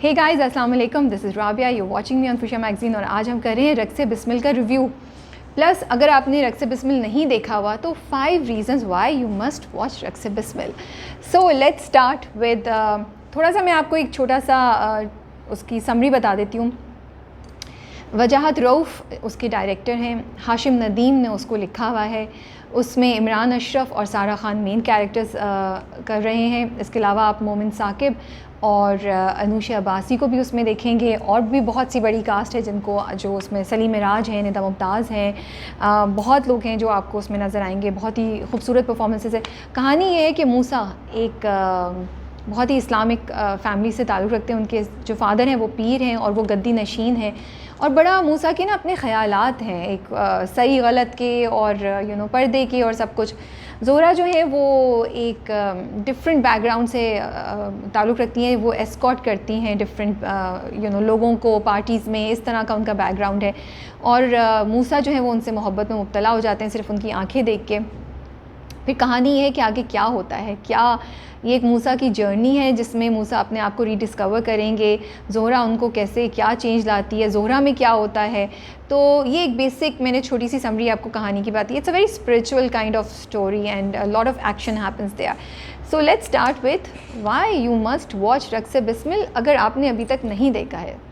Hey guys, अस्सलाम वालेकुम, this is Rabia, you watching me on खुशिया मैगज़ीन। और आज हम कर रहे हैं रक्स बिस्मिल का रिव्यू। प्लस अगर आपने रक्स बिस्मिल नहीं देखा हुआ तो 5 reasons why you must watch Raqs Bismil. So let's start with थोड़ा सा मैं आपको एक छोटा सा उसकी समरी बता देती हूँ। वजाहत रऊफ़ उसके डायरेक्टर हैं, हाशिम नदीम ने उसको लिखा हुआ है। उसमें इमरान अशरफ और सारा खान मेन कैरेक्टर्स कर रहे हैं। इसके अलावा आप मोमिन साकिब और अनुशा अब्बासी को भी उसमें देखेंगे, और भी बहुत सी बड़ी कास्ट है जो उसमें सलीम राज हैं, निदा मुमताज़ हैं, बहुत लोग हैं जो आपको उसमें नज़र आएंगे। बहुत ही खूबसूरत परफॉर्मेंसेस है। कहानी ये है कि मूसा एक बहुत ही इस्लामिक फैमिली से ताल्लुक़ रखते हैं। उनके जो फ़ादर हैं वो पीर हैं और वो गद्दी नशीन हैं, और बड़ा मूसा के ना अपने ख़यालात हैं, एक सही गलत के और पर्दे के और सब कुछ। ज़ोहरा जो है वो एक डिफरेंट बैकग्राउंड से ताल्लुक़ रखती हैं। वो एस्कॉर्ट करती हैं डिफरेंट लोगों को पार्टीज़ में, इस तरह का उनका बैकग्राउंड है। और मूसा जो है वो उनसे मोहब्बत में मुब्तला हो जाते हैं सिर्फ उनकी आँखें देख के। फिर कहानी ये है कि आगे क्या होता है, क्या ये एक मूसा की जर्नी है जिसमें मूसा अपने आप को रीडिस्कवर करेंगे, ज़ोहरा उनको कैसे क्या चेंज लाती है, ज़ोहरा में क्या होता है। तो ये एक बेसिक मैंने छोटी सी समरी आपको कहानी की बात की। It's a very spiritual kind of story and lot of action happens there. So let's start with why you must watch Raqs Bismil अगर आपने अभी तक नहीं देखा है।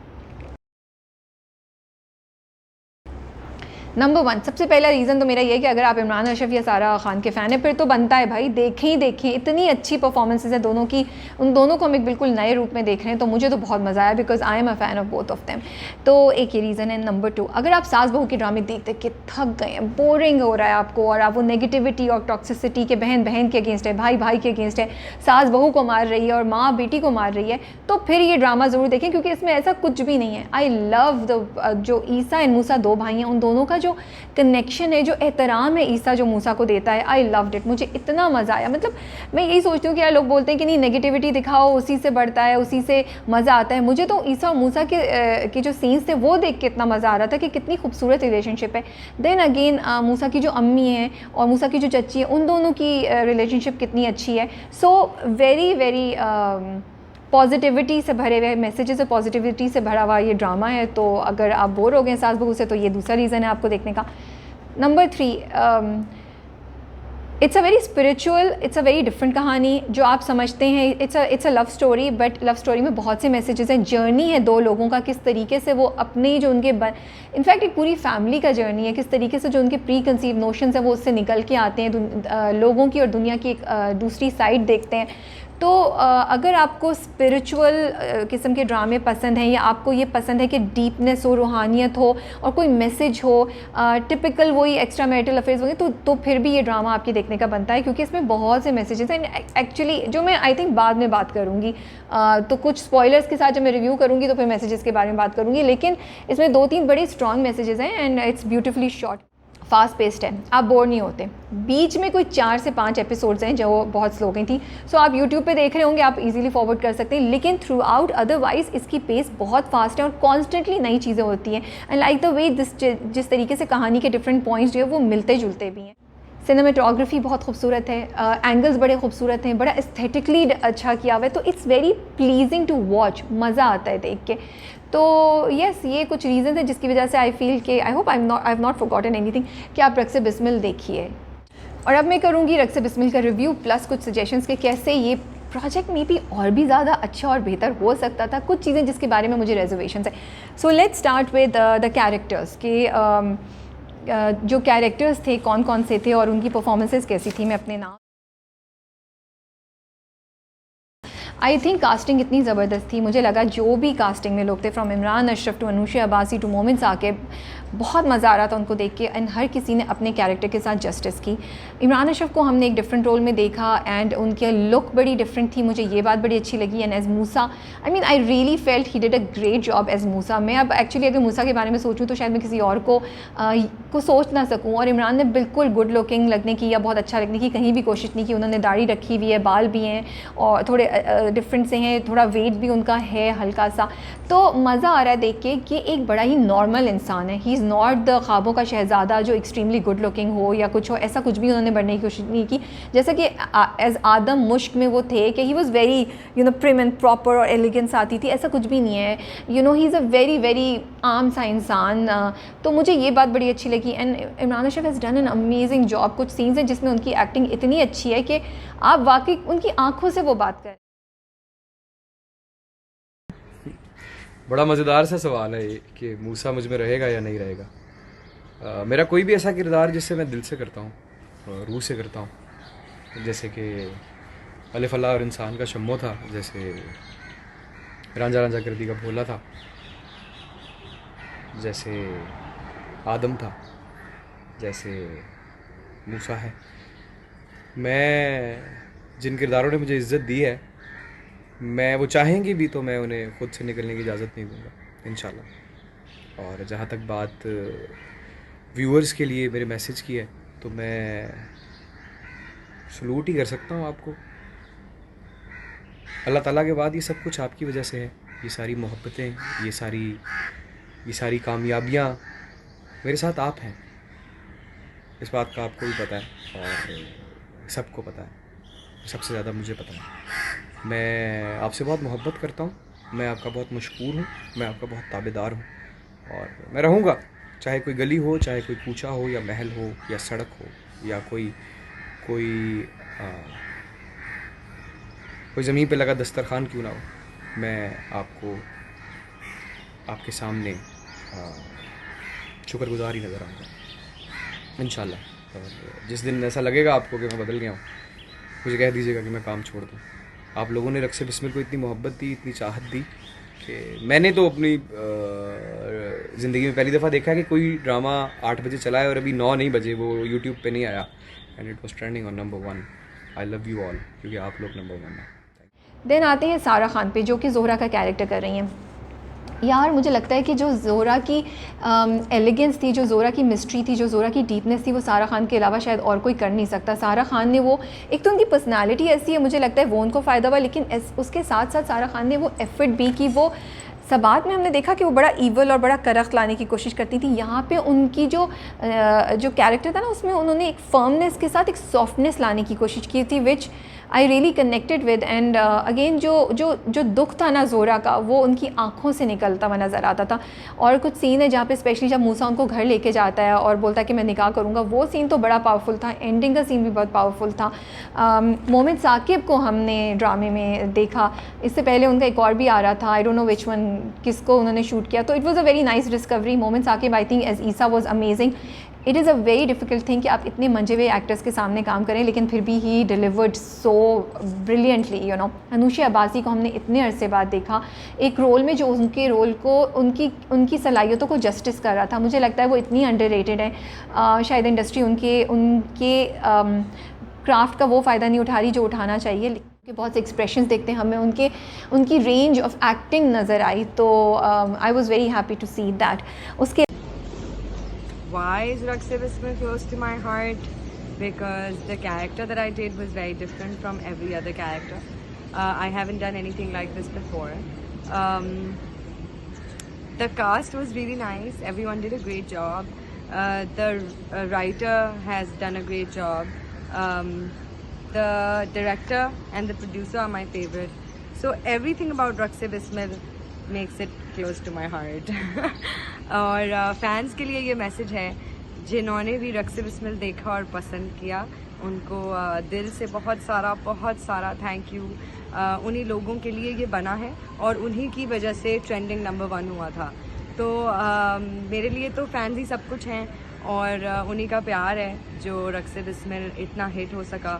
नंबर 1, सबसे पहला रीज़न तो मेरा ये है कि अगर आप इमरान अशरफ या सारा खान के फ़ैन हैं फिर तो बनता है भाई, देखें ही देखें। इतनी अच्छी परफॉर्मेंसेज है दोनों की, उन दोनों को हम एक बिल्कुल नए रूप में देख रहे हैं। तो मुझे तो बहुत मज़ा आया because I am a fan of both of them. तो एक ये रीज़न है। नंबर 2, अगर आप सास बहू के ड्रामे देख देख के थक गए हैं, बोरिंग हो रहा है आपको, और आप वो नेगेटिविटी और टॉक्सिसिटी के बहन बहन के अगेंस्ट है, भाई भाई के अगेंस्ट है, सास बहू को मार रही है और माँ बेटी को मार रही है, तो फिर ये ड्रामा ज़रूर देखें क्योंकि इसमें ऐसा कुछ भी नहीं है। आई लव जो ईसा एंड मूसा दो भाई हैं, उन दोनों का जो कनेक्शन है, जो एहतराम है ईसा जो मूसा को देता है, आई लव्ड इट। मुझे इतना मज़ा आया। मतलब मैं यही सोचती हूँ कि यार लोग बोलते हैं कि नहीं नेगेटिविटी दिखाओ, उसी से बढ़ता है, उसी से मज़ा आता है। मुझे तो ईसा और मूसा के जो सीन्स थे वो देख के इतना मज़ा आ रहा था कि कितनी खूबसूरत रिलेशनशिप है। देन अगेन मूसा की जो अम्मी है और मूसा की जो चच्ची है, उन दोनों की रिलेशनशिप कितनी अच्छी है। सो वेरी वेरी पॉजिटिविटी से भरे हुए मैसेजेस और पॉजिटिविटी से भरा हुआ ये ड्रामा है। तो अगर आप बोर हो गए सास बहू से तो ये दूसरा रीज़न है आपको देखने का। Number 3, it's a very spiritual, it's a very different कहानी जो आप समझते हैं। It's a love story, but love story में बहुत से मैसेजेस हैं। जर्नी है दो लोगों का, किस तरीके से वो अपने जो उनके इनफैक्ट एक पूरी फैमिली का जर्नी है, किस तरीके से जो उनके प्री कंसीव नोशंस हैं वो उससे निकल के आते हैं, लोगों की और दुनिया की एक दूसरी साइड देखते हैं। तो अगर आपको स्पिरिचुअल किस्म के ड्रामे पसंद हैं, या आपको ये पसंद है कि डीपनेस हो, रूहानियत हो और कोई मैसेज हो, टिपिकल वही एक्स्ट्रा मैरिटल अफेयर्स होंगे, तो फिर भी ये ड्रामा आपके देखने का बनता है क्योंकि इसमें बहुत से मैसेजेस हैं एक्चुअली, जो मैं आई थिंक बाद में बात करूँगी। तो कुछ स्पॉयलर्स के साथ जब मैं रिव्यू करूँगी तो फिर मैसेजेस के बारे में बात करूँगी, लेकिन इसमें 2-3 बड़े स्ट्रॉन्ग मैसेजेस हैं and it's beautifully shot, fast paced है, आप बोर नहीं होते। बीच में कोई 4 से 5 एपिसोड्स हैं जो बहुत स्लो गई थी। सो आप यूट्यूब पे देख रहे होंगे, आप इजीली फॉरवर्ड कर सकते हैं, लेकिन थ्रू आउट अदरवाइज इसकी पेस बहुत फास्ट है और कॉन्स्टेंटली नई चीज़ें होती हैं। एंड लाइक द वे जिस तरीके से कहानी के डिफरेंट पॉइंट्स जो है वो मिलते जुलते भी हैं। सिनेमेटोग्राफी बहुत खूबसूरत है, एंगल्स बड़े खूबसूरत हैं, बड़ा एस्थेटिकली अच्छा किया हुआ है। तो it's very pleasing to watch, मज़ा आता है देख के। तो यस, ये कुछ रीज़न है जिसकी वजह से आई फील कि I hope I have not forgotten anything कि आप रक्स बिस्मिल देखिए। और अब मैं करूँगी रक्स बिस्मिल का रिव्यू प्लस कुछ सजेशंस के कैसे ये प्रोजेक्ट में भी और भी ज़्यादा अच्छा और बेहतर हो सकता था, कुछ चीज़ें जिसके बारे में मुझे रिजर्वेशंस है। सो let's start with the characters के जो कैरेक्टर्स थे कौन कौन से थे और उनकी परफॉर्मेंसेस कैसी थी। मैं अपने नाम आई थिंक कास्टिंग इतनी ज़बरदस्त थी, मुझे लगा जो भी कास्टिंग में लोग थे, from Imran Ashraf to Anusha Abbasi to Momin Saqib, बहुत मज़ा आ रहा था उनको देख के। एंड हर किसी ने अपने कैरेक्टर के साथ जस्टिस की। इमरान अशरफ को हमने एक डिफरेंट रोल में देखा एंड उनकी लुक बड़ी डिफरेंट थी, मुझे ये बात बड़ी अच्छी लगी। And as Moosa, I mean I really felt he did a great job as Moosa. मैं अब एक्चुअली अगर मूसा के बारे में सोचूं तो शायद मैं किसी और को सोच ना सकूं। और इमरान ने बिल्कुल गुड लुकिंग लगने की या बहुत अच्छा लगने की कहीं भी कोशिश नहीं की। उन्होंने दाढ़ी रखी हुई है, बाल भी हैं और थोड़े डिफरेंट से हैं, थोड़ा वेट भी उनका है हल्का सा, तो मज़ा आ रहा है देख के कि एक बड़ा ही नॉर्मल इंसान है। ही इज़ नॉट द ख्वाबों का शहज़ादा जो एक्सट्रीमली गुड लुकिंग हो या कुछ हो, ऐसा कुछ भी उन्होंने बनने की कोशिश नहीं की। जैसा कि एज आदम मुश्क में वो थे कि he was very prim and proper और एलिगेंस आती थी, ऐसा कुछ भी नहीं है। He is a very very आम सा इंसान। तो मुझे ये बात बड़ी अच्छी लगी। And Imran Ashraf has done an amazing job. कुछ सीन्स हैं जिसमें उनकी एक्टिंग इतनी अच्छी है कि आप वाकई उनकी आंखों से वो बात करें। बड़ा मज़ेदार सा सवाल है ये कि मूसा मुझ में रहेगा या नहीं रहेगा। मेरा कोई भी ऐसा किरदार जिससे मैं दिल से करता हूँ, रूह से करता हूँ, जैसे कि अलिफ अल्लाह और इंसान का शम्मो था, जैसे रांझा रांझा कर दी का भोला था, जैसे आदम था, जैसे मूसा है। मैं जिन किरदारों ने मुझे इज़्ज़त दी है, मैं वो चाहेंगी भी तो मैं उन्हें ख़ुद से निकलने की इजाज़त नहीं दूँगा इंशाल्लाह। और जहाँ तक बात व्यूअर्स के लिए मेरे मैसेज की है, तो मैं सलूट ही कर सकता हूँ आपको। अल्लाह ताला के बाद ये सब कुछ आपकी वजह से है। ये सारी मोहब्बतें, ये सारी कामयाबियाँ मेरे साथ आप हैं। इस बात का आपको भी पता है और सबको पता है, सबसे ज़्यादा मुझे पता है। मैं आपसे बहुत मोहब्बत करता हूँ, मैं आपका बहुत मशकूर हूँ, मैं आपका बहुत ताबेदार हूँ और मैं रहूँगा, चाहे कोई गली हो, चाहे कोई कूचा हो या महल हो या सड़क हो या कोई ज़मीन पे लगा दस्तरखान क्यों ना हो। मैं आपको आपके सामने शुक्रगुज़ार ही नज़र आऊँगा इंशाल्लाह। और जिस दिन ऐसा लगेगा आपको कि मैं बदल गया हूँ, मुझे कह दीजिएगा कि मैं काम छोड़ दूँ। आप लोगों ने रक्से बिस्मिल को इतनी मोहब्बत दी, इतनी चाहत दी कि मैंने तो अपनी ज़िंदगी में पहली दफ़ा देखा है कि कोई ड्रामा 8 बजे चला है और अभी 9 नहीं बजे वो यूट्यूब पे नहीं आया and it was trending on number 1। I love you all, क्योंकि आप लोग नंबर 1 हैं। देन आते हैं सारा खान पे, जो कि ज़ोहरा का कैरेक्टर कर रही हैं। यार मुझे लगता है कि जो ज़ोहरा की एलिगेंस थी, जो ज़ोहरा की मिस्ट्री थी, जो ज़ोहरा की डीपनेस थी, वो सारा खान के अलावा शायद और कोई कर नहीं सकता। सारा खान ने वो, एक तो उनकी पर्सनालिटी ऐसी है, मुझे लगता है वो उनको फ़ायदा हुआ, लेकिन उसके साथ साथ सारा खान ने वो एफर्ट भी की। वो सबात में हमने देखा कि वो बड़ा ईवल और बड़ा करख लाने की कोशिश करती थी। यहाँ पे उनकी जो कैरेक्टर था ना, उसमें उन्होंने एक फर्मनेस के साथ एक सॉफ्टनेस लाने की कोशिश की थी, which I really connected with. And again जो दुख था ना ज़ोहरा का, वो उनकी आँखों से निकलता हुआ नज़र आता था। और कुछ सीन है जहाँ पे स्पेशली जब मूसा उनको घर लेके जाता है और बोलता है कि मैं निकाह करूँगा, वो सीन तो बड़ा पावरफुल था। एंडिंग का सीन भी बहुत पावरफुल था। मोमिन साकिब को हमने ड्रामे में देखा, इससे पहले उनका एक और भी आ रहा था, I don't know which one, किसको उन्होंने शूट किया, तो it was a very nice discovery. Momin Saqib I think as Isa was amazing. It is a very difficult thing कि आप इतने मंजे हुए एक्टर्स के सामने काम करें, लेकिन फिर भी he delivered so brilliantly, you know. Anoushay Abbasi को हमने इतने अरसे बाद देखा एक रोल में जो उनके रोल को, उनकी सलाहियतों को जस्टिस कर रहा था। मुझे लगता है वो इतनी अंडररेटेड है। शायद इंडस्ट्री उनके क्राफ्ट का वो फ़ायदा नहीं उठा रही जो उठाना चाहिए। कि बहुत से एक्सप्रेशंस देखते हैं, हमें उनकी रेंज ऑफ एक्टिंग नज़र आई, तो I was very happy to see that. उसके Why is Rakse Bismil close to my heart? Because the character that I did was very different from every other character. I haven't done anything like this before. The cast was really nice. Everyone did a great job. The writer has done a great job. The director and the producer are my favorite. So everything about Rakse Bismil makes it close to my heart. और fans के लिए ये message है, जिन्होंने भी रक्से बिस्मिल देखा और पसंद किया, उनको दिल से बहुत सारा थैंक यू। उन्हीं लोगों के लिए ये बना है और उन्हीं की वजह से ट्रेंडिंग नंबर 1 हुआ था। तो मेरे लिए तो फैंस ही सब कुछ हैं और उन्हीं का प्यार है जो रक्से बिस्मिल इतना हिट हो सका।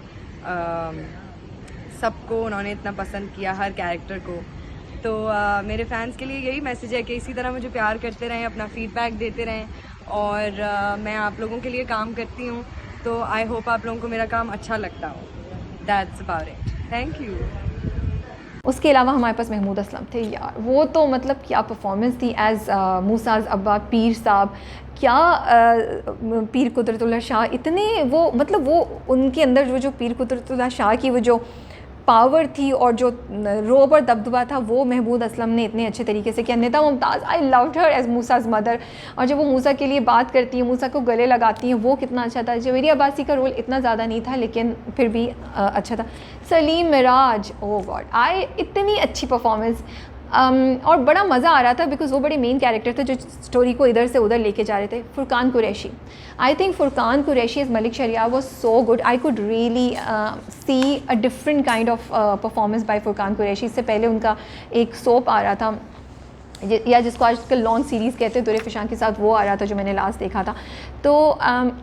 सबको उन्होंने इतना पसंद किया, हर कैरेक्टर को। तो मेरे फैंस के लिए यही मैसेज है कि इसी तरह मुझे प्यार करते रहें, अपना फीडबैक देते रहें और मैं आप लोगों के लिए काम करती हूँ, तो आई होप आप लोगों को मेरा काम अच्छा लगता हो। That's about it, thank you. उसके अलावा हमारे पास महमूद असलम थे। यार वो तो मतलब क्या परफॉर्मेंस थी एज मूसाज अब्बा, पीर साहब, क्या पीर कुदरतुल्लाह शाह, इतने वो मतलब वो उनके अंदर वो जो पीर कुदरतुल्लाह शाह की वो जो पावर थी और जो रोब और दबदबा था वो महमूद असलम ने इतने अच्छे तरीके से किया। Nida Mumtaz, I loved her as Moosa's mother, और जब वो मूसा के लिए बात करती है, मूसा को गले लगाती हैं, वो कितना अच्छा था। जवेरिया अब्बासी का रोल इतना ज़्यादा नहीं था लेकिन फिर भी अच्छा था। सलीम मिराज, ओ गॉड, इतनी अच्छी परफॉर्मेंस, और बड़ा मज़ा आ रहा था बिकॉज़ वो बड़े मेन कैरेक्टर थे जो स्टोरी को इधर से उधर लेके जा रहे थे। Furqan Qureshi, I think Furqan Qureshi as Malik Shehryar was so good. I could really see a different kind of performance by Furqan Qureshi. इससे पहले उनका एक सोप आ रहा था या जिसको आजकल लॉन्ग सीरीज़ कहते हैं दुरे फिशान के साथ, वो आ रहा था जो मैंने लास्ट देखा था। तो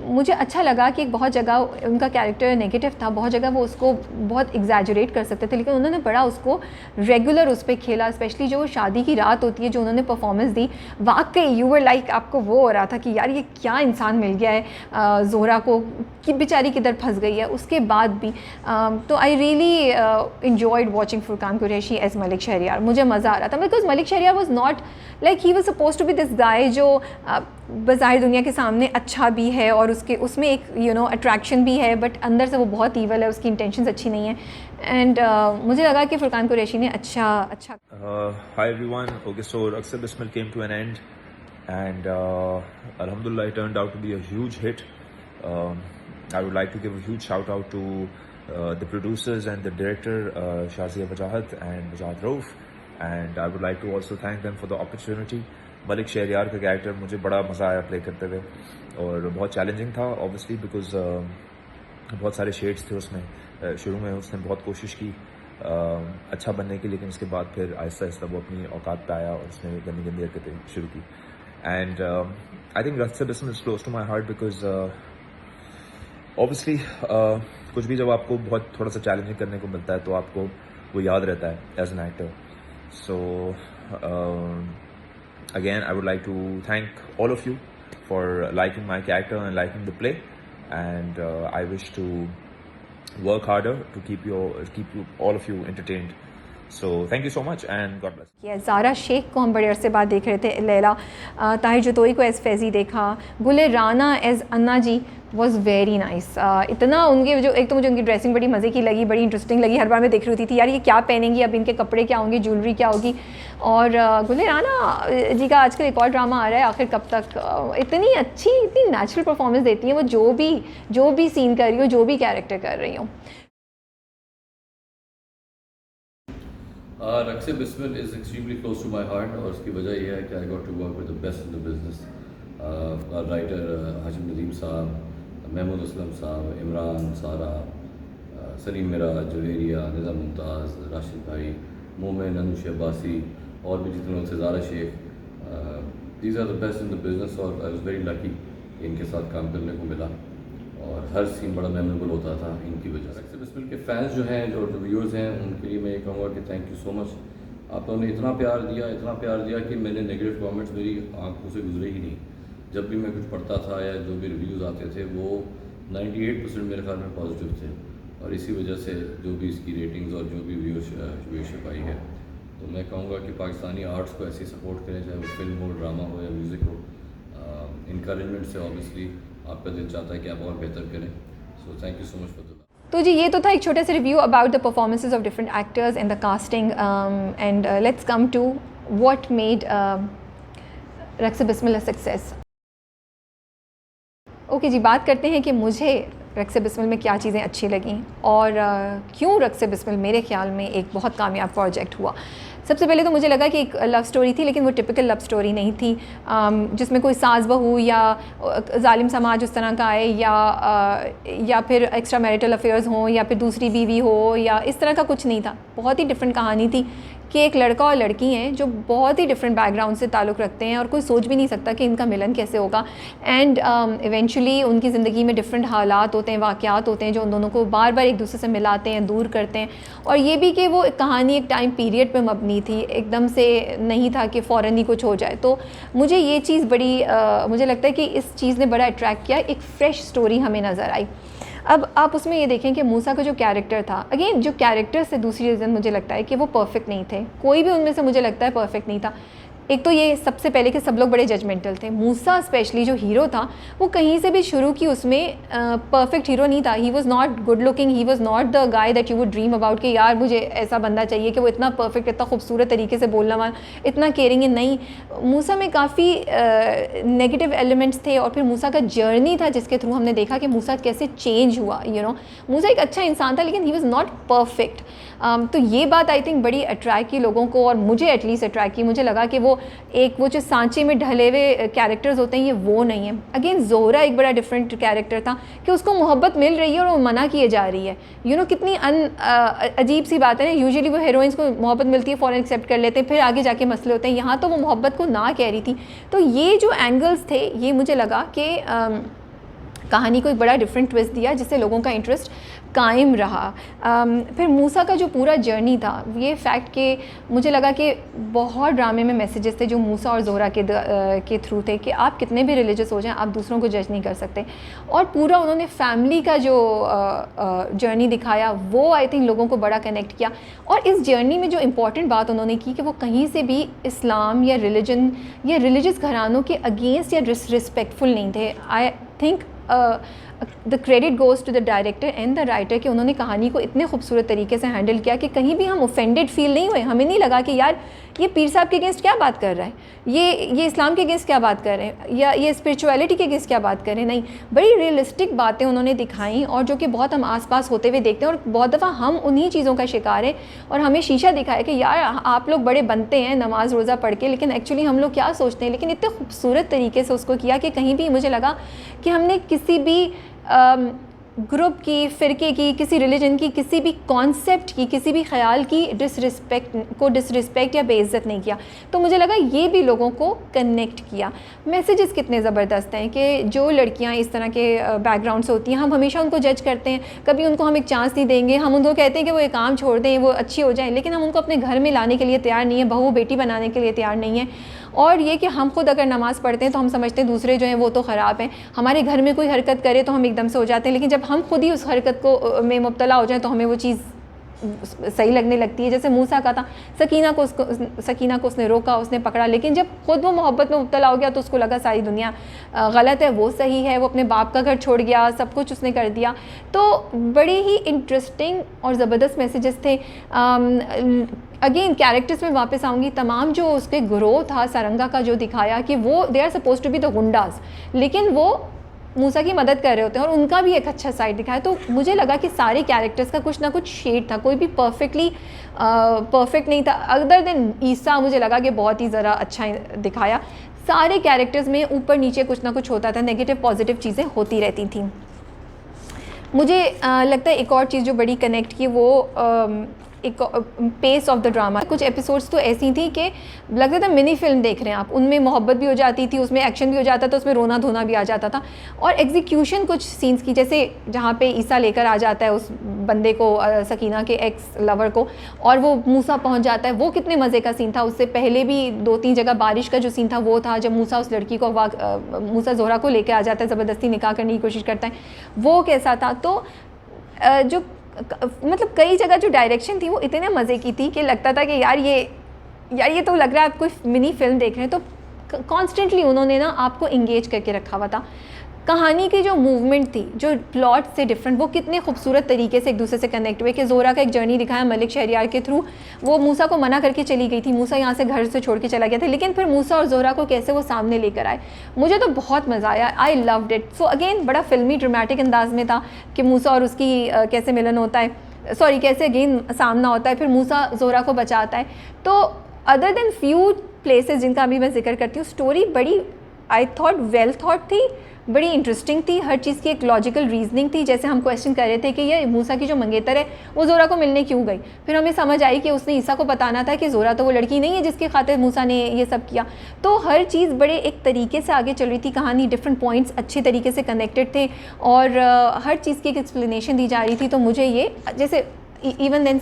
मुझे अच्छा लगा कि बहुत जगह उनका कैरेक्टर नेगेटिव था, बहुत जगह वो उसको बहुत एग्जैजरेट कर सकते थे, लेकिन उन्होंने बड़ा उसको रेगुलर उस पर खेला। स्पेशली जो शादी की रात होती है जो उन्होंने परफॉर्मेंस दी, वाकई यू वर लाइक, आपको वो हो रहा था कि यार ये क्या इंसान मिल गया है जोहरा को, कि बेचारी किधर फंस गई है। उसके बाद भी तो I really enjoyed watching Furqan Qureshi as Malik Shehryar. मुझे मज़ा आ रहा था because Malik Shehryar was not like he was supposed to be this guy जो बाज़ाहिर दुनिया के सामने अच्छा भी है और उसमें एक अट्रैक्शन भी है, बट अंदर से वो बहुत ईवल है, उसकी इंटेंशंस अच्छी नहीं है। एंड मुझे लगा कि फुरकान कुरैशी ने अच्छा Hi everyone. Okay, so Raksa Bismil came to an end, and Alhamdulillah, it turned out to be a huge hit. I would like to give a huge shout out to the producers and the director Shazia Wajahat and Wajahat Rauf, and I would like to also thank them for the opportunity. Malik Shahryar का character मुझे बड़ा मज़ा आया play करते हुए, और बहुत challenging था ऑब्वियसली बिकॉज बहुत सारे शेड्स थे उसमें। शुरू में उसने बहुत कोशिश की अच्छा बनने की, लेकिन उसके बाद फिर आहिस्ता आहिस्ता वो अपनी औकात पे आया और उसने गंदी गंदी हरकतें शुरू की। And I think Raqsa Bismil is close to my heart because obviously कुछ भी जब आपको बहुत थोड़ा सा चैलेंजिंग करने को मिलता है तो आपको वो याद रहता है as an actor. So again, I would like to thank all of you for liking my character and liking the play, and I wish to work harder to keep all of you entertained. So thank you so much and God bless. Zara Sheikh को हम बड़े अरसे बाद देख रहे थे, लैला ताहिर जतोई को as Faizi देखा, Gule Rana as Anna ji was very nice. इतना उनके जो एक तो मुझे उनकी ड्रेसिंग बड़ी मज़े की लगी, बड़ी इंटरेस्टिंग लगी। हर बार मैं देख रही थी यार ये क्या पहनेंगी, अब इनके कपड़े क्या होंगे, ज्वेलरी क्या होगी। और गुले राना जी का आजकल एक और ड्रामा आ रहा है आखिर कब तक, इतनी अच्छी इतनी नेचुरल परफॉर्मेंस देती हैं वो, जो भी सीन कर रही हो, जो भी कैरेक्टर कर रही हो। Raqse Bismil is extremely close to my heart, और उसकी वजह यह है कि I got to work with the best in the business. Writer Hashim Nadeem sahab, Mahmood Aslam साहब, इमरान, सारा, सलीम मिराज, जवेरिया, निदा मुमताज़, राशिद भाई, मोमिन, अनुश अब्बासी, और भी जितने लोग थे, Zara Sheikh, these are the best in the business. और आई वॉज वेरी लकी कि इनके साथ काम करने को मिला, और हर सीन बड़ा मेमोरेबल होता था इनकी वजह से। रक्से बिस्मिल के फ़ैन्स जो हैं, जो व्यूअर्स हैं, उनके लिए मैं ये कहूँगा कि थैंक यू सो मच। आप लोगों ने इतना प्यार दिया कि मैंने नेगेटिव कमेंट्स मेरी आंखों से गुजरे ही नहीं। जब भी मैं कुछ पढ़ता था या जो भी रिव्यूज़ आते थे वो 98% मेरे ख्याल में पॉजिटिव थे, और इसी वजह से जो भी इसकी रेटिंग्स और जो भी व्यूअरशिप आई है, तो मैं कहूँगा कि पाकिस्तानी आर्ट्स को ऐसे सपोर्ट करें, चाहे वो फिल्म हो, ड्रामा हो या म्यूज़िक हो। इनकरेजमेंट से ऑब्वियसली आपका दिल चाहता है कि आप और बेहतर करें। So thank you so much for the. तो जी ये तो था एक छोटा सा review about the performances of different actors and the casting, and let's come to what made Raqse Bismil a success. Okay जी, बात करते हैं कि मुझे रक्से बिस्मिल में क्या चीज़ें अच्छी लगीं और क्यों रक्से बिस्मिल मेरे ख्याल में एक बहुत कामयाब प्रोजेक्ट हुआ। सबसे पहले तो मुझे लगा कि एक लव स्टोरी थी, लेकिन वो टिपिकल लव स्टोरी नहीं थी जिसमें कोई सास बहू या जालिम समाज उस तरह का आए, या फिर एक्स्ट्रा मैरिटल अफेयर्स हों, या फिर दूसरी बीवी हो, या इस तरह का कुछ नहीं था। बहुत ही डिफरेंट कहानी थी कि एक लड़का और लड़की हैं जो बहुत ही डिफरेंट बैकग्राउंड से ताल्लुक़ रखते हैं और कोई सोच भी नहीं सकता कि इनका मिलन कैसे होगा। एंड इवेंचुअली उनकी ज़िंदगी में डिफरेंट हालात होते हैं, वाक़यात होते हैं जो उन दोनों को बार बार एक दूसरे से मिलाते हैं, दूर करते हैं। और ये भी कि वो कहानी एक टाइम पीरियड पे मबनी थी, एकदम से नहीं था कि फ़ौरन ही कुछ हो जाए। तो मुझे ये चीज़ बड़ी मुझे लगता है कि इस चीज़ ने बड़ा अट्रैक्ट किया, एक फ़्रेश स्टोरी हमें नज़र आई। अब आप उसमें ये देखें कि मूसा का जो कैरेक्टर था, अगेन जो कैरेक्टर से दूसरी रीज़न मुझे लगता है कि वो परफेक्ट नहीं थे, कोई भी उनमें से मुझे लगता है परफेक्ट नहीं था। एक तो ये सबसे पहले कि सब लोग बड़े जजमेंटल थे। मूसा स्पेशली जो हीरो था वो कहीं से भी शुरू की उसमें परफेक्ट हीरो नहीं था। He was not good looking, he was not the guy that you would dream about कि यार मुझे ऐसा बंदा चाहिए कि वो इतना परफेक्ट, इतना खूबसूरत तरीके से बोलना वाला, इतना केयरिंग। नहीं, मूसा में काफ़ी नेगेटिव एलिमेंट्स थे। और फिर मूसा का जर्नी था जिसके थ्रू हमने देखा कि मूसा कैसे चेंज हुआ। मूसा एक अच्छा इंसान था लेकिन ही वॉज़ नॉट परफेक्ट। तो ये बात आई थिंक बड़ी अट्रैक्ट की लोगों को, और मुझे एटलीस्ट अट्रैक्ट की। मुझे लगा कि वो जो सांचे में ढले हुए कैरेक्टर्स होते हैं ये वो नहीं है। अगेन ज़ोहरा एक बड़ा डिफरेंट कैरेक्टर था कि उसको मोहब्बत मिल रही है और वो मना किए जा रही है। कितनी अजीब सी बात है ना। यूजुअली वो हीरोइंस को मोहब्बत मिलती है, फ़ौरन एक्सेप्ट कर लेते हैं, फिर आगे जाके मसले होते हैं। यहाँ तो वो मोहब्बत को ना कह रही थी। तो ये जो एंगल्स थे ये मुझे लगा कि कहानी को एक बड़ा डिफरेंट ट्विस्ट दिया जिससे लोगों का इंटरेस्ट कायम रहा। फिर मूसा का जो पूरा जर्नी था, ये फैक्ट कि मुझे लगा कि बहुत ड्रामे में मैसेजेस थे जो मूसा और ज़ोहरा के थ्रू थे कि आप कितने भी रिलीजियस हो जाएं, आप दूसरों को जज नहीं कर सकते। और पूरा उन्होंने फैमिली का जो जर्नी दिखाया वो आई थिंक लोगों को बड़ा कनेक्ट किया। और इस जर्नी में जो इम्पॉर्टेंट बात उन्होंने की कि वो कहीं से भी इस्लाम या रिलीजन या रिलीजियस घरानों के अगेंस्ट या डिसरिस्पेक्टफुल नहीं थे। I think the credit goes to the director and the writer कि उन्होंने कहानी को इतने खूबसूरत तरीके से हैंडल किया कि कहीं भी हम ऑफेंडेड फील नहीं हुए। हमें नहीं लगा कि यार ये पीर साहब के अगेंस्ट क्या बात कर रहा है, ये इस्लाम के अगेंस्ट क्या बात कर रहे हैं, या ये स्पिरिचुअलिटी के अगेंस्ट क्या बात कर रहे हैं। नहीं, बड़ी रियलिस्टिक बातें उन्होंने दिखाई और जो कि बहुत हम आसपास होते हुए देखते हैं और बहुत दफ़ा हम उन्हीं चीज़ों का शिकार है। और हमें शीशा दिखाया कि यार आप लोग बड़े बनते हैं नमाज रोज़ा पढ़ के, लेकिन एक्चुअली हम लोग क्या सोचते हैं। लेकिन इतने खूबसूरत तरीके से उसको किया कि कहीं भी मुझे लगा कि हमने किसी भी ग्रुप की, फ़िरके की, किसी रिलीजन की, किसी भी कॉन्सेप्ट की, किसी भी ख्याल की डिसरिस्पेक्ट या बेइज्जत नहीं किया। तो मुझे लगा ये भी लोगों को कनेक्ट किया। मैसेजेस कितने ज़बरदस्त हैं कि जो लड़कियां इस तरह के बैकग्राउंड से होती हैं हम हमेशा उनको जज करते हैं, कभी उनको हम एक चांस नहीं देंगे, हम उनको कहते हैं कि वो एक काम छोड़ दें, वो अच्छी हो जाएं, लेकिन हम उनको अपने घर में लाने के लिए तैयार नहीं है, बहू बेटी बनाने के लिए तैयार नहीं है। और ये कि हम खुद अगर नमाज़ पढ़ते हैं तो हम समझते हैं दूसरे जो हैं वो तो ख़राब हैं, हमारे घर में कोई हरकत करे तो हम एकदम से हो जाते हैं, लेकिन जब हम खुद ही उस हरकत को में मुब्तला हो जाए तो हमें वो चीज़ सही लगने लगती है। जैसे मूसा का था, सकीना को उसने रोका, उसने पकड़ा, लेकिन जब खुद वो मोहब्बत में मुब्तला हो गया तो उसको लगा सारी दुनिया गलत है, वो सही है। वो अपने बाप का घर छोड़ गया, सब कुछ उसने कर दिया। तो बड़े ही इंटरेस्टिंग और ज़बरदस्त मैसेजेस थे। अगेन कैरेक्टर्स में वापस आऊँगी, तमाम जो उसके ग्रोथ था सारंगा का जो दिखाया कि वो they are suppose to be the goondas, लेकिन वो मूसा की मदद कर रहे होते हैं और उनका भी एक अच्छा साइड दिखाया। तो मुझे लगा कि सारे कैरेक्टर्स का कुछ ना कुछ शेड था, कोई भी परफेक्ट नहीं था। अदर देन ईसा मुझे लगा कि बहुत ही ज़रा अच्छा दिखाया। सारे कैरेक्टर्स में ऊपर नीचे कुछ ना कुछ होता था, नेगेटिव पॉजिटिव चीज़ें होती रहती थी। मुझे लगता है एक और चीज़ जो बड़ी कनेक्ट की वो एक पेस ऑफ द ड्रामा। कुछ एपिसोड्स तो ऐसी थी कि लगता था मिनी फिल्म देख रहे हैं आप, उनमें मोहब्बत भी हो जाती थी, उसमें एक्शन भी हो जाता था, उसमें रोना धोना भी आ जाता था। और एग्जीक्यूशन कुछ सीन्स की, जैसे जहाँ पे ईसा लेकर आ जाता है उस बंदे को, सकीना के एक्स लवर को, और वो मूसा पहुँच जाता है, वो कितने मज़े का सीन था। उससे पहले भी 2-3 जगह बारिश का जो सीन था वो था, जब मूसा उस लड़की को मूसा ज़ोहरा को लेकर आ जाता है, ज़बरदस्ती निकाह करने की कोशिश करता है, वो कैसा था। तो जो मतलब कई जगह जो डायरेक्शन थी वो इतने मज़े की थी कि लगता था कि यार ये तो लग रहा है आप कोई मिनी फिल्म देख रहे हैं। तो कॉन्स्टेंटली उन्होंने ना आपको इंगेज करके रखा हुआ था। कहानी की जो मूवमेंट थी, जो प्लॉट से डिफरेंट, वो कितने खूबसूरत तरीके से एक दूसरे से कनेक्ट हुए कि ज़ोहरा का एक जर्नी दिखाया मलिक शहरियार के थ्रू। वो मूसा को मना करके चली गई थी, मूसा यहाँ से घर से छोड़ के चला गया था, लेकिन फिर मूसा और ज़ोहरा को कैसे वो सामने लेकर आए, मुझे तो बहुत मज़ा आया। I loved it. So again बड़ा फिल्मी ड्रामेटिक अंदाज में था कि मूसा और उसकी कैसे मिलन होता है, कैसे अगेन सामना होता है, फिर मूसा ज़ोहरा को बचाता है। तो अदर देन फ्यू प्लेसेस जिनका अभी मैं जिक्र करती हूँ, स्टोरी बड़ी आई थॉट वेल थॉट थी, बड़ी इंटरेस्टिंग थी। हर चीज़ की एक लॉजिकल रीजनिंग थी। जैसे हम क्वेश्चन कर रहे थे कि ये मूसा की जो मंगेतर है वो ज़ोहरा को मिलने क्यों गई, फिर हमें समझ आई कि उसने ईसा को बताना था कि ज़ोहरा तो वो लड़की नहीं है जिसके खातिर मूसा ने ये सब किया। तो हर चीज़ बड़े एक तरीके से आगे चल रही थी, कहानी डिफरेंट पॉइंट्स अच्छे तरीके से कनेक्टेड थे और हर चीज़ की एक एक्सप्लेनेशन दी जा रही थी। तो मुझे ये, जैसे इवन देन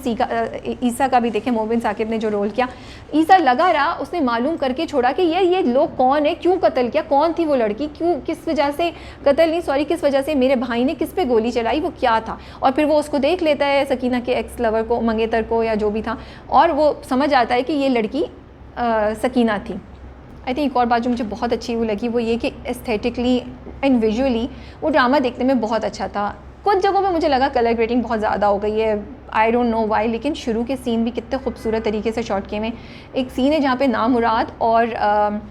ईसा का भी देखें, मोबिन साकिब ने जो रोल किया, ईसा लगा रहा, उसने मालूम करके छोड़ा कि ये लोग कौन है, क्यों कत्ल किया, कौन थी वो लड़की, क्यों, किस वजह से किस वजह से मेरे भाई ने किस पे गोली चलाई, वो क्या था। और फिर वो उसको देख लेता है, सकीना के एक्स लवर को, मंगेतर को या जो भी था, और वो समझ आता है कि ये लड़की सकीना थी। आई थिंक एक और बात जो मुझे बहुत अच्छी वो लगी वो ये कि एस्थेटिकली एंड विजुअली वो ड्रामा देखने में बहुत अच्छा था। कुछ जगहों पे मुझे लगा कलर ग्रेडिंग बहुत ज़्यादा हो गई है, आई डोंट नो वाई, लेकिन शुरू के सीन भी कितने खूबसूरत तरीके से शॉट किए हुए। एक सीन है जहाँ पे नामुराद और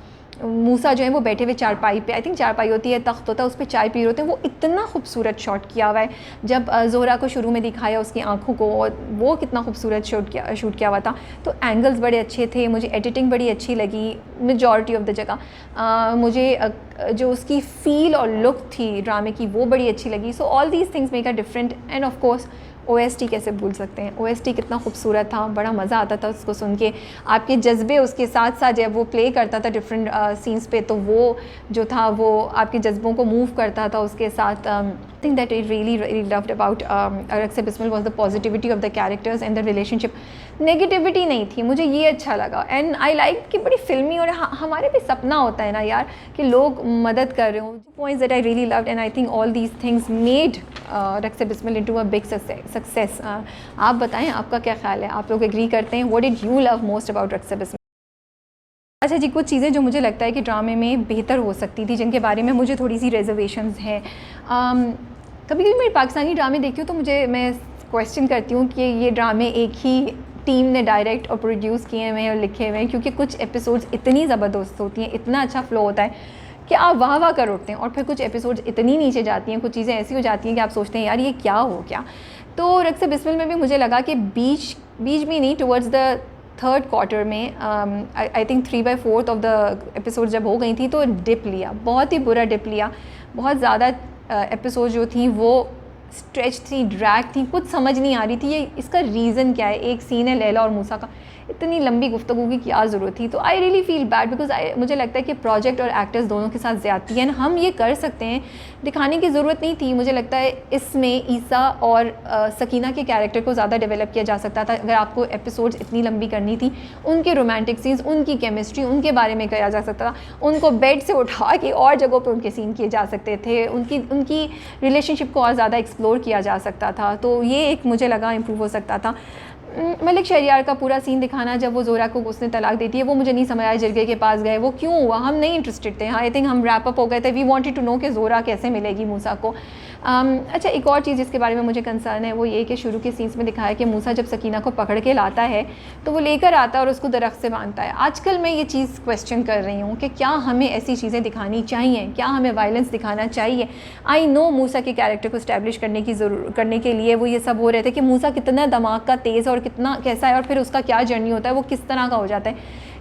मूसा जो है वो बैठे हुए चारपाई पे, आई थिंक चारपाई होती है, तख्त होता है, उस पर चाय पी रहे होते हैं। वो इतना खूबसूरत शॉट किया हुआ है। जब ज़ोहरा को शुरू में दिखाया उसकी आंखों को, वो कितना खूबसूरत शूट किया हुआ था। तो एंगल्स बड़े अच्छे थे, मुझे एडिटिंग बड़ी अच्छी लगी मेजॉरिटी ऑफ द जगह। मुझे जो उसकी फ़ील और लुक थी ड्रामे की वो बड़ी अच्छी लगी। So all these things make a different. End of course OST कैसे भूल सकते हैं, OST कितना खूबसूरत था, बड़ा मज़ा आता था उसको सुन के। आपके जज्बे उसके साथ साथ जब वो प्ले करता था डिफरेंट सीन्स पे, तो वो जो था वो आपके जज्बों को मूव करता था उसके साथ। I think that I really loved about Raqse Bismil was the positivity of the characters and the relationship। Negativity नहीं थी, मुझे ये अच्छा लगा। एंड आई लाइक कि बड़ी फिल्मी, और हमारे भी सपना होता है ना यार कि लोग मदद कर रहे हों। Points that I really loved and I think all these things made Raqse Bismil into a big success. आप बताएं आपका क्या ख्याल है, आप लोग एग्री करते हैं? What did you love most about Raqse Bismil? अच्छा जी, कुछ चीज़ें जो मुझे लगता है कि ड्रामे में बेहतर हो सकती थी, जिनके बारे में मुझे थोड़ी सी रिजर्वेशंस हैं। कभी कभी मैं पाकिस्तानी ड्रामे देखती हूँ तो मैं क्वेश्चन करती हूँ कि ये ड्रामे एक ही टीम ने डायरेक्ट और प्रोड्यूस किए हुए हैं और लिखे हुए हैं, क्योंकि कुछ एपिसोड्स इतनी ज़बरदस्त होती हैं, इतना अच्छा फ्लो होता है कि आप वाह वाह कर उठते हैं, और फिर कुछ एपिसोड्स इतनी नीचे जाती हैं, कुछ चीज़ें ऐसी हो जाती हैं कि आप सोचते हैं यार ये क्या हो गया। तो रक्से बिस्मिल में भी मुझे लगा कि बीच भी नहीं, टुवर्ड्स द थर्ड क्वार्टर में I think 3/4 of the episode जब हो गई थी तो डिप लिया, बहुत ही बुरा डिप लिया। बहुत ज़्यादा एपिसोड जो थी वो स्ट्रेच थी, ड्रैग थी, कुछ समझ नहीं आ रही थी ये इसका रीज़न क्या है। एक सीन है लैला और मूसा का, इतनी लंबी गुफ्तगू की क्या ज़रूरत थी। तो I really feel bad because मुझे लगता है कि प्रोजेक्ट और एक्टर्स दोनों के साथ ज़्यादती है। हम ये कर सकते हैं, दिखाने की ज़रूरत नहीं थी। मुझे लगता है इसमें ईसा और सकीना के कैरेक्टर को ज़्यादा डेवलप किया जा सकता था। अगर आपको एपिसोड्स इतनी लंबी करनी थी, उनके रोमांटिक सीन्स, उनकी केमिस्ट्री, उनके बारे में किया जा सकता था। उनको बेड से उठा के और जगहों पर उनके सीन किए जा सकते थे, उनकी रिलेशनशिप को और ज़्यादा एक्सप्लोर किया जा सकता था। तो ये एक मुझे लगा इम्प्रूव हो सकता था। मलिक शहरियार का पूरा सीन दिखाना, जब वो ज़ोहरा को उसने तलाक देती है, वो मुझे नहीं समझ आया। जिरगे के पास गए, वो क्यों हुआ, हम नहीं इंटरेस्टेड थे। आई थिंक हम रैप अप हो गए थे। वी वांटेड टू नो कि ज़ोहरा कैसे मिलेगी मूसा को। अच्छा, एक और चीज़ जिसके बारे में मुझे कंसर्न है वो ये कि शुरू के सीन्स में दिखाया कि मूसा जब सकीना को पकड़ के लाता है तो वो लेकर आता है और उसको दरख्त से बांधता है। आजकल मैं ये चीज़ क्वेश्चन कर रही हूँ कि क्या हमें ऐसी चीज़ें दिखानी चाहिए, क्या हमें वायलेंस दिखाना चाहिए। आई नो मूसा के कैरेक्टर को इस्टेब्लिश करने के लिए वो ये सब हो रहे थे कि मूसा कितना दिमाग का तेज़ और कितना कैसा है, और फिर उसका क्या जर्नी होता है, वो किस तरह का हो जाता है।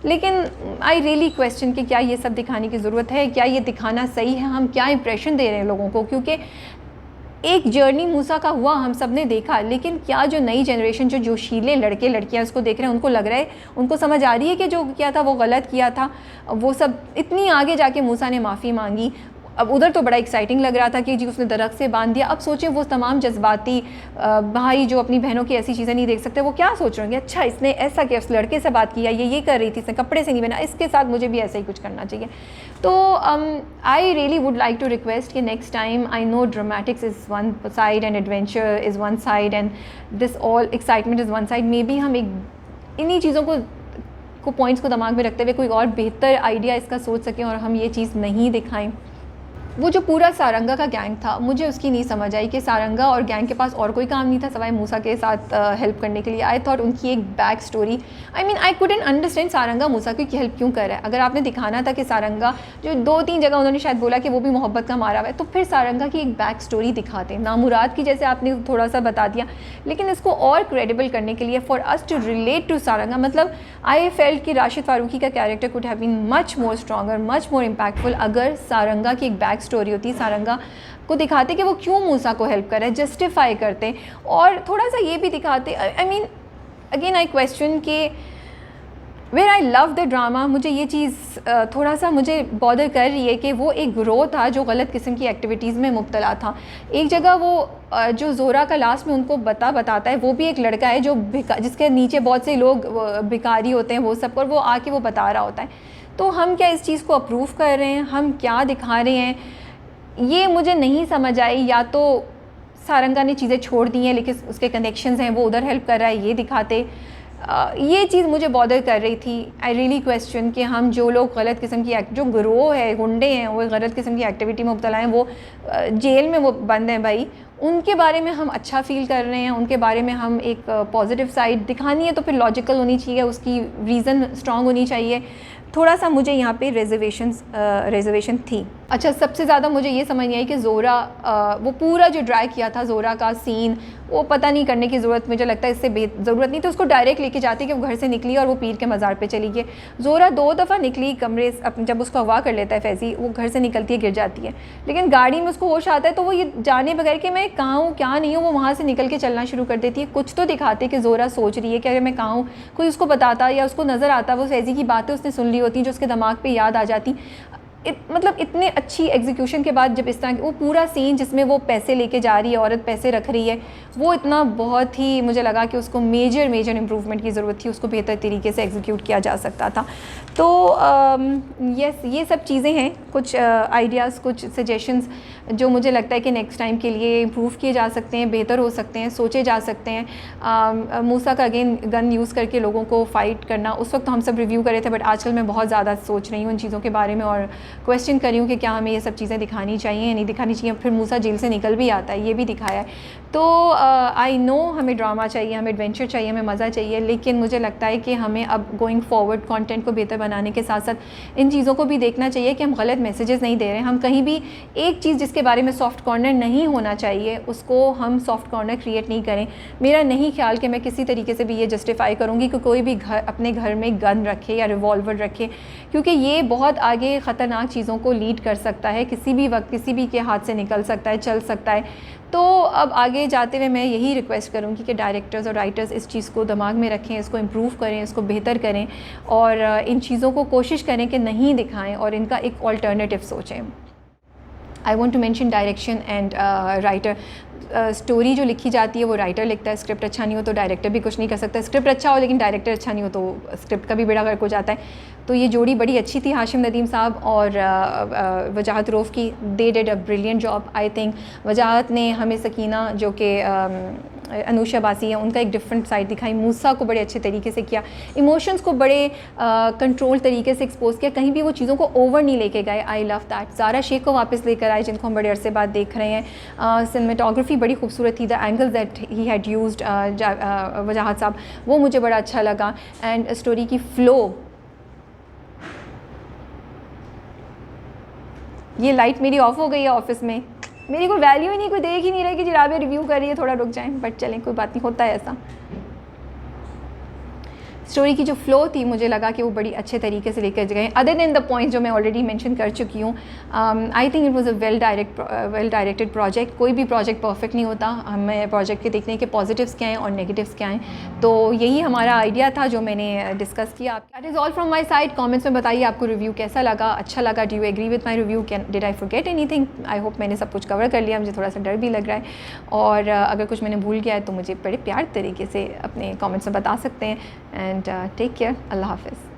लेकिन आई रियली क्वेश्चन कि क्या ये सब दिखाने की ज़रूरत है, क्या ये दिखाना सही है, हम क्या इंप्रेशन दे रहे हैं लोगों को। क्योंकि एक जर्नी मूसा का हुआ, हम सब ने देखा, लेकिन क्या जो नई जनरेशन, जो जोशीले लड़के लड़कियां उसको देख रहे हैं, उनको लग रहा है, उनको समझ आ रही है कि जो किया था वो गलत किया था। वो सब इतनी आगे जाके मूसा ने माफ़ी मांगी। अब उधर तो बड़ा एक्साइटिंग लग रहा था कि जी उसने दरख्त से बांध दिया। अब सोचें वो तमाम जज्बाती भाई जो अपनी बहनों की ऐसी चीज़ें नहीं देख सकते, वो क्या सोच रहे होंगे, अच्छा इसने ऐसा किया, उस लड़के से बात किया, ये कर रही थी, इसने कपड़े से नहीं बना, इसके साथ मुझे भी ऐसा ही कुछ करना चाहिए। तो I really would like to request कि next time, I know dramatics is one side and adventure is one side and this all excitement is one side, maybe हम एक इन्हीं चीज़ों को पॉइंट्स को दिमाग में रखते हुए कोई और बेहतर आइडिया इसका सोच सकें और हम ये चीज़ नहीं दिखाएं। वो जो पूरा सारंगा का गैंग था, मुझे उसकी नहीं समझ आई कि सारंगा और गैंग के पास और कोई काम नहीं था सिवाय मूसा के साथ हेल्प करने के लिए। आई थॉट उनकी एक back story, I mean I couldn't understand Saranga Moosa की हेल्प क्यों कर रहा है। अगर आपने दिखाना था कि सारंगा, जो 2-3 जगह उन्होंने शायद बोला कि वो भी मोहब्बत का मारा हुआ है, तो फिर सारंगा की एक बैक स्टोरी दिखाते। नामुराद की जैसे आपने थोड़ा सा बता दिया, लेकिन इसको और क्रेडिबल करने के लिए for us to relate to Saranga, मतलब आई फेल्ट कि राशिद फारूकी का character could have been much more stronger, much more impactful अगर सारंगा की एक बैक स्टोरी होती, सारंगा को दिखाते कि वो क्यों मूसा को हेल्प कर रहा है, जस्टिफाई करते, और थोड़ा सा ये भी दिखाते। I mean again I question के where I love the drama, मुझे ये चीज़ थोड़ा सा मुझे बॉदर कर रही है कि वो एक ग्रोह था जो गलत किस्म की एक्टिविटीज़ में मुब्तला था। एक जगह वो जो ज़ोहरा का लास्ट में उनको बताता है, वो भी एक लड़का है जो जिसके नीचे बहुत से लोग भिखारी होते हैं, वो सब, और वो आके वो बता रहा होता है। तो हम क्या इस चीज़ को अप्रूव कर रहे हैं, हम क्या दिखा रहे हैं, ये मुझे नहीं समझ आई। या तो सारंगा ने चीज़ें छोड़ दी हैं लेकिन उसके कनेक्शंस हैं, वो उधर हेल्प कर रहा है, ये दिखाते। ये चीज़ मुझे बॉदर कर रही थी। आई रियली क्वेश्चन कि हम जो लोग गलत किस्म की जो गिरोह है, गुंडे हैं, वो गलत किस्म की एक्टिविटी में मुब्तला हैं, वो जेल में वो बंद हैं भाई, उनके बारे में हम अच्छा फील कर रहे हैं, उनके बारे में हम एक पॉजिटिव साइड दिखानी है तो फिर लॉजिकल होनी चाहिए, उसकी रीज़न स्ट्रॉन्ग होनी चाहिए। थोड़ा सा मुझे यहाँ पे रिजर्वेशन थी। अच्छा, सबसे ज़्यादा मुझे ये समझ नहीं आई कि ज़ोरा वो पूरा जो ड्राई किया था ज़ोरा का सीन, वो पता नहीं करने की ज़रूरत, मुझे लगता है इससे ज़रूरत नहीं, तो उसको डायरेक्ट लेके जाती कि वो घर से निकली और वो पीर के मज़ार पे चली गई। ज़ोरा 2 दफ़ा निकली कमरे, जब उसको अगवा कर लेता है फैज़ी, वो घर से निकलती है, गिर जाती है, लेकिन गाड़ी में उसको होश आता है तो वो ये जाने बगैर कि मैं कहाँ हूँ क्या नहीं हूँ, वो वहाँ से निकल के चलना शुरू कर देती है। कुछ तो दिखाते कि ज़ोरा सोच रही है कि अगर मैं कहाँ हूँ, कोई उसको बताता या उसको नज़र आता, वो फैज़ी की बातें उसने सुन ली होती जो उसके दिमाग पे याद आ जाती। मतलब इतने अच्छी एग्जीक्यूशन के बाद जब इस तरह वो पूरा सीन जिसमें वो पैसे लेके जा रही है, औरत पैसे रख रही है, वो इतना बहुत ही मुझे लगा कि उसको मेजर इम्प्रूवमेंट की ज़रूरत थी, उसको बेहतर तरीके से एग्जीक्यूट किया जा सकता था। तो यस, ये सब चीज़ें हैं, कुछ आइडियाज़, कुछ सजेशंस जो मुझे लगता है कि नेक्स्ट टाइम के लिए इम्प्रूव किए जा सकते हैं, बेहतर हो सकते हैं, सोचे जा सकते हैं। मूसा का अगेन गन यूज़ करके लोगों को फ़ाइट करना, उस वक्त हम सब रिव्यू कर रहे थे, बट आजकल मैं बहुत ज़्यादा सोच रही हूँ इन चीज़ों के बारे में और क्वेश्चन कर रही हूँ कि क्या हमें ये सब चीज़ें दिखानी चाहिए या नहीं दिखानी चाहिए। फिर मूसा जेल से निकल भी आता है, ये भी दिखाया है। तो आई नो हमें ड्रामा चाहिए, हमें एडवेंचर चाहिए, हमें मज़ा चाहिए, लेकिन मुझे लगता है कि हमें अब गोइंग फॉरवर्ड कंटेंट को बेहतर बनाने के साथ साथ इन चीज़ों को भी देखना चाहिए कि हम गलत मैसेजेस नहीं दे रहे हैं। हम कहीं भी एक चीज़ जिसके बारे में सॉफ्ट कॉर्नर नहीं होना चाहिए उसको हम सॉफ्ट कॉर्नर क्रिएट नहीं करें। मेरा नहीं ख्याल कि मैं किसी तरीके से भी ये जस्टिफाई करूँगी कि कोई भी अपने घर में गन रखे या रिवॉल्वर रखे, क्योंकि ये बहुत आगे ख़तरनाक चीज़ों को लीड कर सकता है, किसी भी वक्त किसी भी के हाथ से निकल सकता है, चल सकता है। तो अब आगे जाते हुए मैं यही रिक्वेस्ट करूँगी कि डायरेक्टर्स और राइटर्स इस चीज़ को दिमाग में रखें, इसको इम्प्रूव करें, इसको बेहतर करें और इन चीज़ों को कोशिश करें कि नहीं दिखाएं और इनका एक ऑल्टरनेटिव सोचें। I want to mention direction and writer. Story जो लिखी जाती है वो राइटर लिखता है, स्क्रिप्ट अच्छा नहीं हो तो डायरेक्टर भी कुछ नहीं कर सकता। स्क्रिप्ट अच्छा हो लेकिन डायरेक्टर अच्छा नहीं हो तो स्क्रिप्ट का भी बेड़ा गर्क हो जाता है। तो ये जोड़ी बड़ी अच्छी थी, हाशिम नदीम साहब और वजाहत रऊफ़ की। They did a brilliant job I think. वजाहत ने हमें सकीना जो कि अनुषा बासी है उनका एक डिफरेंट साइड दिखाई, मूसा को बड़े अच्छे तरीके से किया, इमोशंस को बड़े कंट्रोल तरीके से एक्सपोज किया, कहीं भी वो चीज़ों को ओवर नहीं लेके गए। I love that. Zara Sheikh को वापस लेकर आए जिनको हम बड़े अरसे बाद देख रहे हैं। सिनेमेटोग्राफी बड़ी खूबसूरत थी, the angle that he had used वजाहत साहब, वो मुझे बड़ा अच्छा लगा। एंड स्टोरी की फ़्लो, ये लाइट मेरी ऑफ हो गई है ऑफिस में, मेरी कोई वैल्यू ही नहीं, कोई देख ही नहीं रहा कि जी राबिया रिव्यू कर रही है, थोड़ा रुक जाएं, बट चलें कोई बात नहीं, होता है ऐसा। स्टोरी की जो फ़्लो थी मुझे लगा कि वो बड़ी अच्छे तरीके से लेकर गए, अदर देन द पॉइंट जो मैं ऑलरेडी मेंशन कर चुकी हूँ। I think it was a well directed project. कोई भी प्रोजेक्ट परफेक्ट नहीं होता, हमें प्रोजेक्ट के देखने के पॉजिटिव्स क्या हैं और नेगेटिव्स क्या हैं। तो यही हमारा आइडिया था जो मैंने डिस्कस किया। That is all from my side. Comments में बताइए आपको रिव्यू कैसा लगा, अच्छा लगा, do you agree with my review, did I forget anything. I hope मैंने सब कुछ कवर कर लिया, मुझे थोड़ा सा डर भी लग रहा है और अगर कुछ मैंने भूल गया है तो मुझे बड़े प्यार तरीके से अपने कॉमेंट्स में बता सकते हैं। एंड टेक केयर, अल्लाह हाफ़िज़।